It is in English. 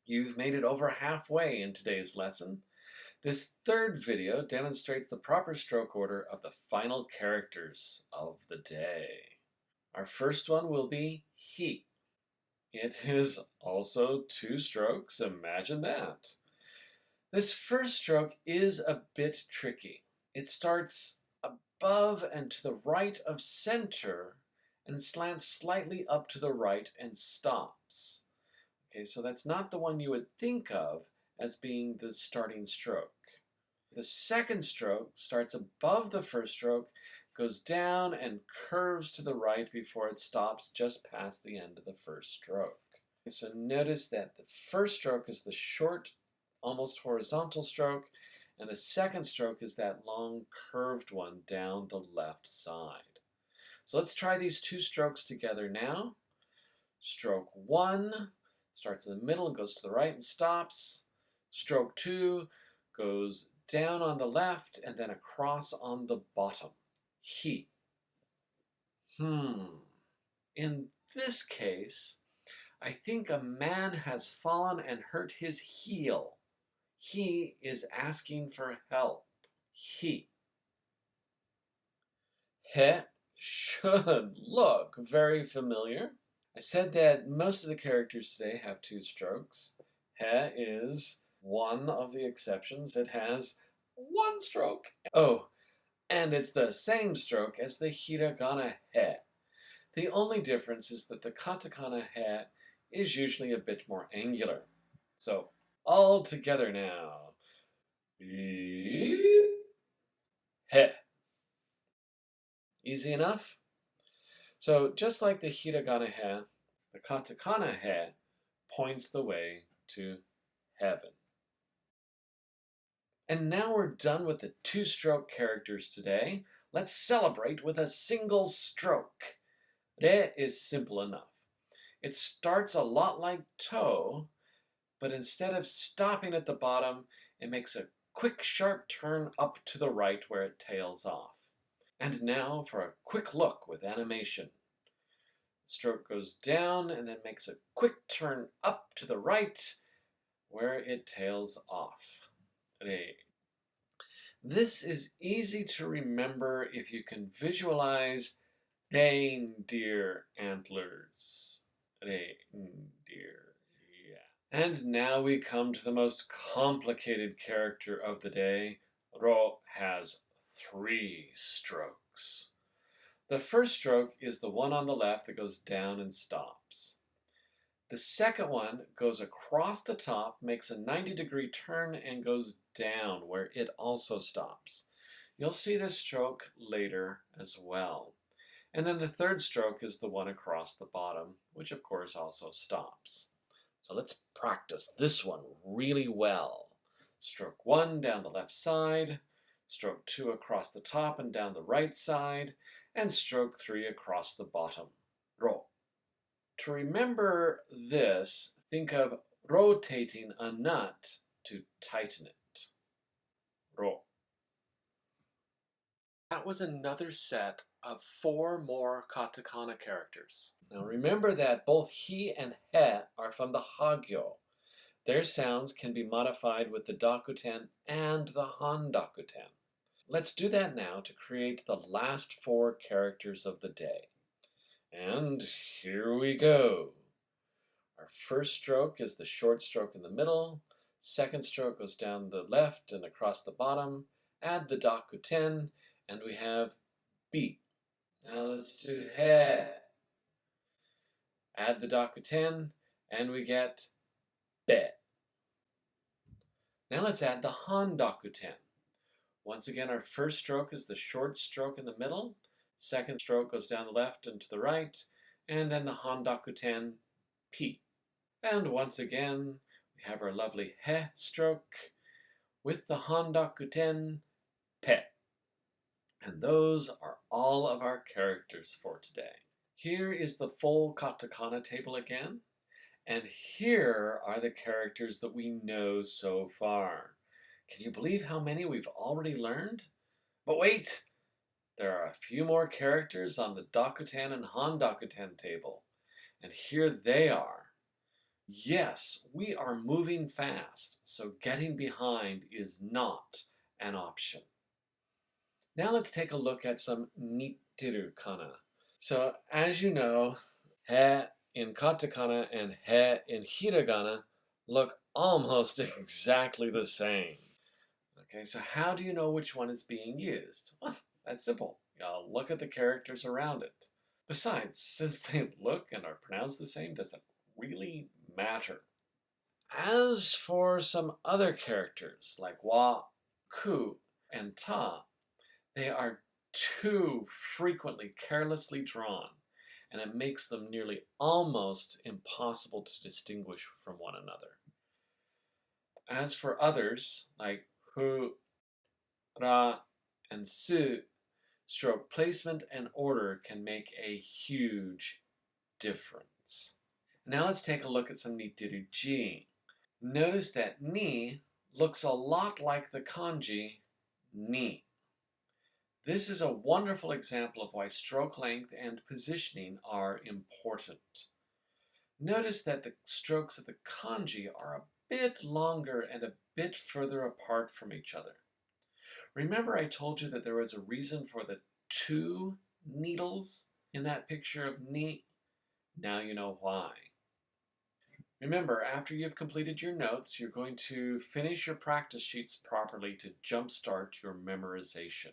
You've made it over halfway in today's lesson. This third video demonstrates the proper stroke order of the final characters of the day. Our first one will be he. It is also two strokes, imagine that. This first stroke is a bit tricky. It starts above and to the right of center and slants slightly up to the right and stops. Okay, so that's not the one you would think of as being the starting stroke. The second stroke starts above the first stroke, goes down and curves to the right before it stops just past the end of the first stroke. So notice that the first stroke is the short, almost horizontal stroke, and the second stroke is that long curved one down the left side. So let's try these two strokes together now. Stroke 1 starts in the middle and goes to the right and stops. Stroke 2 goes down on the left and then across on the bottom. He. In this case, I think a man has fallen and hurt his heel. He is asking for help. He. He should look very familiar. I said that most of the characters today have two strokes. He is one of the exceptions. It has one stroke. Oh, and it's the same stroke as the hiragana he. The only difference is that the katakana he is usually a bit more angular. So, all together now. He. Easy enough? So, just like the hiragana he, the katakana he points the way to heaven. And now we're done with the two-stroke characters today. Let's celebrate with a single stroke. Re is simple enough. It starts a lot like to, but instead of stopping at the bottom, it makes a quick sharp turn up to the right where it tails off. And now for a quick look with animation. The stroke goes down and then makes a quick turn up to the right where it tails off. Re. This is easy to remember if you can visualize reindeer antlers. Reindeer, yeah. And now we come to the most complicated character of the day. Ro has three strokes. The first stroke is the one on the left that goes down and stops. The second one goes across the top, makes a 90-degree turn, and goes down where it also stops. You'll see this stroke later as well. And then the third stroke is the one across the bottom, which of course also stops. So let's practice this one really well. Stroke 1 down the left side, stroke 2 across the top and down the right side, and stroke 3 across the bottom. Ro. To remember this, think of rotating a nut to tighten it. Ro. That was another set of 4 more katakana characters. Now remember that both he and he are from the Hagyo. Their sounds can be modified with the dakuten and the handakuten. Let's do that now to create the last 4 characters of the day. And here we go. Our first stroke is the short stroke in the middle. Second stroke goes down the left and across the bottom. Add the dakuten, and we have bi. Now let's do he. Add the dakuten, and we get be. Now let's add the handakuten. Once again, our first stroke is the short stroke in the middle. Second stroke goes down the left and to the right, and then the handakuten, pi. And once again, we have our lovely he stroke with the handakuten, pe. And those are all of our characters for today. Here is the full katakana table again, and here are the characters that we know so far. Can you believe how many we've already learned? But wait! There are a few more characters on the dakuten and handakuten table, and here they are. Yes, we are moving fast, so getting behind is not an option. Now let's take a look at some nittiru kana. So as you know, he in katakana and he in hiragana look almost exactly the same. Okay, so how do you know which one is being used? Well, that's simple. You look at the characters around it. Besides, since they look and are pronounced the same, does it really matter? As for some other characters like wa, ku, and ta, they are too frequently carelessly drawn, and it makes them nearly almost impossible to distinguish from one another. As for others, like hu, ra, and su, stroke placement and order can make a huge difference. Now let's take a look at some nittiru ji. Notice that ni looks a lot like the kanji ni. This is a wonderful example of why stroke length and positioning are important. Notice that the strokes of the kanji are a bit longer and a bit further apart from each other. Remember I told you that there was a reason for the 2 needles in that picture of ni? Now you know why. Remember, after you've completed your notes, you're going to finish your practice sheets properly to jumpstart your memorization.